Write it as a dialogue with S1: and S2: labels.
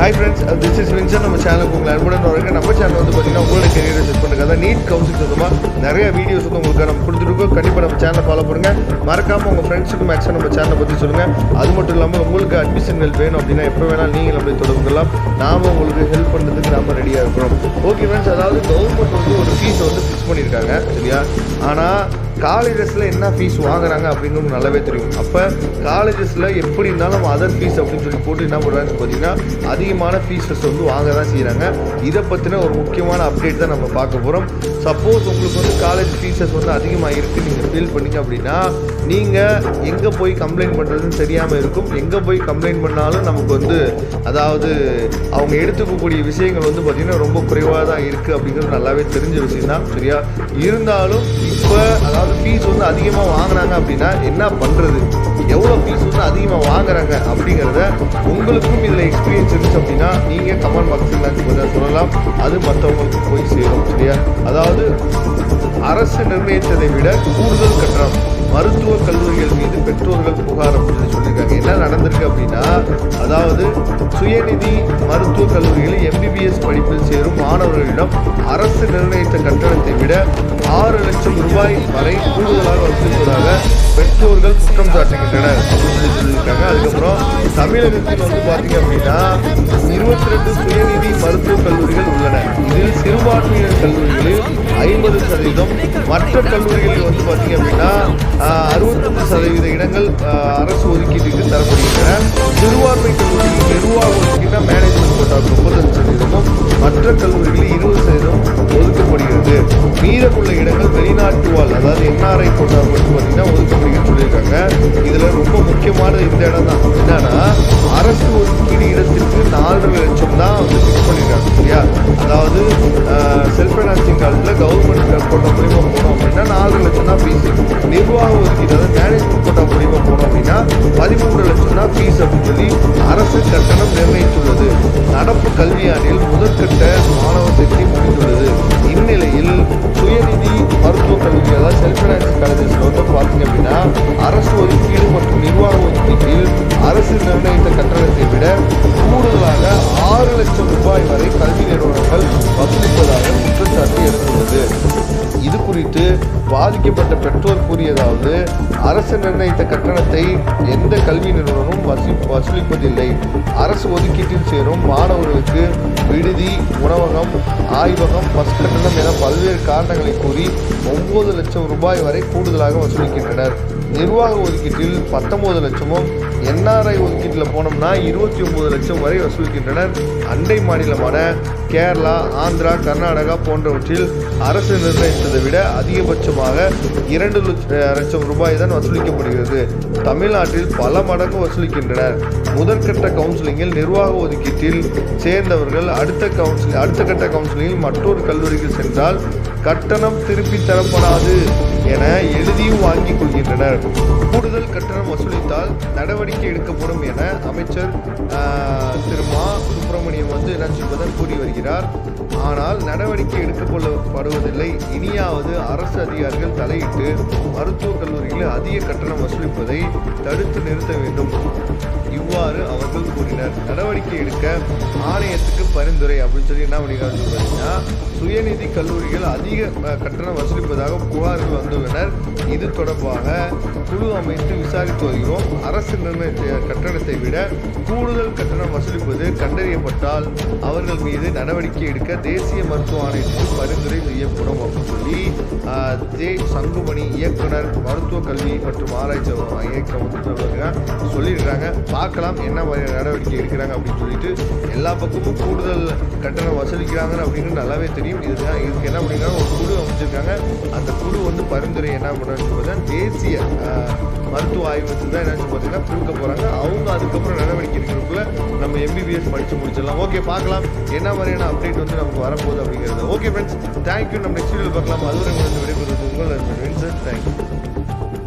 S1: Hi friends, this is Vinson. நம்ம சேனலுக்கு உங்களை அன்புடன் வரவேற்க. நம்ம சேனல் வந்து பார்த்தீங்கன்னா உங்களோட கெரியரை செட் பண்ணுறதுக்காக நீட் கவுன்சில் சொந்தமாக நிறைய வீடியோஸ் வந்து உங்களுக்கு நம்ம கொடுத்துருக்கோம். கண்டிப்பாக நம்ம சேனலை ஃபாலோ பண்ணுங்கள். மறக்காமல் உங்கள் ஃப்ரெண்ட்ஸுக்கும் மேக்ஸிமம் நம்ம சேனலை பற்றி சொல்லுங்கள். அது மட்டும் இல்லாமல் உங்களுக்கு அட்மிஷன்கள் வேணும் அப்படின்னா எப்போ வேணாலும் நீங்கள் நம்மளை தொடர்பு கொள்ளலாம். நாம் உங்களுக்கு ஹெல்ப் பண்ணுறதுக்கு நாம் ரெடியாக இருக்கிறோம். ஓகே ஃப்ரெண்ட்ஸ், அதாவது கவர்மெண்ட் வந்து ஒரு ஃபீஸை வந்து ஃபிக்ஸ் பண்ணியிருக்காங்க, சரியா? ஆனால் காலேஜஸில் என்ன ஃபீஸ் வாங்குறாங்க அப்படின்னு நல்லாவே தெரியும். அப்போ காலேஜஸில் எப்படி இருந்தாலும் அதர் ஃபீஸ் அப்படின்னு சொல்லி போட்டு என்ன பண்ணுறாங்கன்னு பார்த்தீங்கன்னா அதிகமான ஃபீஸஸ் வந்து வாங்க தான் செய்கிறாங்க. இதை பற்றின ஒரு முக்கியமான அப்டேட் தான் நம்ம பார்க்க போகிறோம். சப்போஸ் உங்களுக்கு வந்து காலேஜ் ஃபீஸஸ் வந்து அதிகமாக இருக்குது நீங்கள் ஃபீல் பண்ணிங்க அப்படின்னா நீங்கள் எங்கே போய் கம்ப்ளைண்ட் பண்ணுறதுன்னு தெரியாமல் இருக்கும். எங்கே போய் கம்ப்ளைண்ட் பண்ணாலும் நமக்கு வந்து அதாவது அவங்க எடுத்துக்கக்கூடிய விஷயங்கள் வந்து பார்த்திங்கன்னா ரொம்ப குறைவாக தான் இருக்குது அப்படிங்கிறது நல்லாவே தெரிஞ்ச விஷயம் தான், சரியா? இருந்தாலும் இப்போ அதாவது ஃபீஸ் வந்து அதிகமாக வாங்கினாங்க அப்படின்னா என்ன பண்ணுறது, எவ்வளோ ஃபீஸ் வந்து அதிகமாக வாங்குறாங்க அப்படிங்கிறத உங்களுக்கும் இதில் எக்ஸ்பீரியன்ஸ் இருந்துச்சு அப்படின்னா நீங்கள் கமெண்ட் பாக்ஸில் கொஞ்சம் சொல்லலாம். அது மற்றவங்களுக்கு போய் சேரும், சரியா? அதாவது அரசு நிர்ணயித்ததை விட கூடுதல் கட்டணம் மருத்துவக் கல்லூரிகள் மீது பெற்றோர்கள் புகார் அப்படின்னு சொல்லியிருக்காங்க. என்ன நடந்திருக்கு அப்படின்னா, அதாவது சுயநிதி மருத்துவக் கல்லூரிகளில் எம்பிபிஎஸ் படிப்பில் சேரும் மாணவர்களிடம் அரசு நிர்ணயித்த கட்டணத்தை விட 6 லட்சம் ரூபாய் வரை கூடுதலாக வசூலிப்பதாக பெற்றோர்கள் குற்றம் சாட்டுகின்றனர் அப்படின்னு சொல்லி சொல்லியிருக்காங்க. அதுக்கப்புறம் தமிழகத்தில் வந்து பார்த்தீங்க அப்படின்னா 22 சுயநிதி மருத்துவக் கல்லூரிகள் உள்ளன. இதில் சிறுபான்மையினர் கல்லூரிகளில் 50%, மற்ற கல்லூரிகளில் வந்து பார்த்தீங்க அப்படின்னா 65% இடங்கள் அரசு ஒதுக்கீட்டுக்கு தரப்படுகின்றன. சிறுபான்மை கல்லூரிகளில் நிர்வாக ஒதுக்கீட்டா மேனேஜ்மெண்ட் கோட்டாவுக்கு 35%, மற்ற கல்லூரிகளில் 20% ஒதுக்கப்படுகிறது. மீதமுள்ள இடங்கள் வெளிநாட்டு வாழ் அதாவது என்ஆர்ஐ கோட்டா மட்டும் பார்த்தீங்கன்னா ஒதுக்கப்படுகிறது சொல்லியிருக்காங்க. இதில் ரொம்ப முக்கியமானது இந்த இடம் தான். என்னன்னா அரசு ஒதுக்கீடு இடத்திற்கு 4.5 லட்சம் தான் வந்து ஃபிக்ஸ் பண்ணியிருக்காங்க, சரியா? அதாவது செல்ஃப் ஃபைனான்சிங் காலத்தில் கவர்மெண்ட் கோட்டா மூலியமாக போனோம் அப்படின்னா 4 லட்சம் தான் ஃபீஸ். நிர்வாக ஒதுக்கீடு அதாவது மேனேஜ்மெண்ட் கோட்டா மூலியமாக போனோம் அப்படின்னா 13 லட்சம் தான் ஃபீஸ் அப்படின்னு சொல்லி அரசு கட்டணம் நிர்ணயித்துள்ளது. நடப்பு கல்வியாண்டில் முதற்கட்ட மாணவர் சேர்க்கை முடிந்துள்ளது. இந்நிலையில் சுயநிதி மருத்துவக் கல்லூரி அதாவது செல்ஃப் ஃபைனான்சிங் காலேஜஸில் வந்து பார்த்தீங்க அப்படின்னா அரசு ஒதுக்கீடு மற்றும் நிர்வாக ஒதுக்கீட்டில் அரசு நிர்ணயித்த கட்டணத்தை விட கூடுதலாக 6 லட்சம் ரூபாய் வரை கல்வி நிறுவனங்கள் வசூலிப்பதாக குற்றச்சாட்டு எடுத்துள்ளது. இது குறித்து பாதிக்கப்பட்ட பெற்றோர் கூறியதாவது, அரசு நிர்ணயித்த கட்டணத்தை எந்த கல்வி நிறுவனமும் வசூலிப்பதில்லை. அரசு ஒதுக்கீட்டில் சேரும் மாணவர்களுக்கு விடுதி, உணவகம், ஆய்வகம், பஸ் கட்டணம் என பல்வேறு காரணங்களை கூறி 9 லட்சம் ரூபாய் வரை கூடுதலாக வசூலிக்கின்றனர். நிர்வாக ஒதுக்கீட்டில் 19 லட்சமும் என்ஆர்ஐ ஒதுக்கீட்டில் போனோம்னா 29 லட்சம் வரை வசூலிக்கின்றனர். அண்டை மாநிலமான கேரளா, ஆந்திரா, கர்நாடகா போன்றவற்றில் அரசு நிர்ணயித்ததை விட அதிகபட்சமாக 2 லட்சம் ரூபாய் தான் வசூலிக்கப்படுகிறது. தமிழ்நாட்டில் பல மடங்கு வசூலிக்கின்றனர். முதற்கட்ட கவுன்சிலிங்கில் நிர்வாக ஒதுக்கீட்டில் சேர்ந்தவர்கள் அடுத்த கட்ட கவுன்சிலிங்கில் மற்றொரு கல்லூரிக்கு சென்றால் கட்டணம் திருப்பி தரப்படாது என எழுதியும் வாங்கிக் கொள்கின்றனர். கூடுதல் கட்டணம் வசூலித்தால் நடவடிக்கை எடுக்கப்படும் என அமைச்சர் திரு மா சுப்பிரமணியம் வந்து என்ன கூறி வருகிறார். ஆனால் நடவடிக்கை எடுக்கப்படுவதில்லை. இனியாவது அரசு அதிகாரிகள் தலையிட்டு மருத்துவக் கல்லூரிகளில் அதிக கட்டணம் வசூலிப்பதை தடுத்து நிறுத்த வேண்டும். இவ்வாறு அவர்கள் கூறினர். நடவடிக்கை எடுக்க ஆணையத்துக்கு பரிந்துரை அப்படின்னு சொல்லி என்ன பண்ணிக்கிறாங்க பார்த்தீங்கன்னா, சுயநிதி கல்லூரிகள் அதிக கட்டணம் வசூலிப்பதாக புகார்கள் வந்துள்ளனர். இது தொடர்பாக குழு அமைத்து விசாரித்து வருகிறோம். அரசு நிர்ணயித்த கட்டணத்தை விட கூடுதல் கட்டணம் வசூலிப்பது கண்டறியப்பட்டால் அவர்கள் மீது நடவடிக்கை எடுக்க தேசிய மருத்துவ ஆணையத்துக்கு பரிந்துரை செய்யப்படும் அப்படின்னு சொல்லி ஜே சங்குமணி இயக்குனர் மருத்துவ கல்வி மற்றும் ஆராய்ச்சி இயக்கம் வந்து சொல்லியிருக்காங்க. பார்க்கலாம் என்ன மாதிரியான நடவடிக்கை எடுக்கிறாங்க அப்படின்னு சொல்லிட்டு. எல்லா பக்கமும் கூடுதல் கட்டணம் வசூலிக்கிறாங்க அப்படிங்கிறது நல்லாவே தெரியும். இதுக்கு என்ன பண்ணிக்கிறாங்க, ஒரு குழு அமைச்சிருக்காங்க. அந்த குழு வந்து பரிந்துரை என்ன பண்ணுறாங்க, தேசிய மருத்துவ ஆய்வகத்துக்கு தான் என்ன பார்த்தீங்கன்னா கொடுக்க போகிறாங்க. அவங்க அதுக்கப்புறம் நடவடிக்கை எடுக்கிறதுக்குள்ள நம்ம எம்பிபிஎஸ் படித்து முடிச்சிடலாம். ஓகே, பார்க்கலாம் என்ன மாதிரியான அப்டேட் வந்து நமக்கு வரப்போகுது அப்படிங்கிறது. Okay friends, thank you. நம்ம நெக்ஸ்ட் வீடியோவில் பார்க்கலாம். அதுவரை விடைபெறுவது உங்கள் வின்சென்ட். தேங்க்யூ.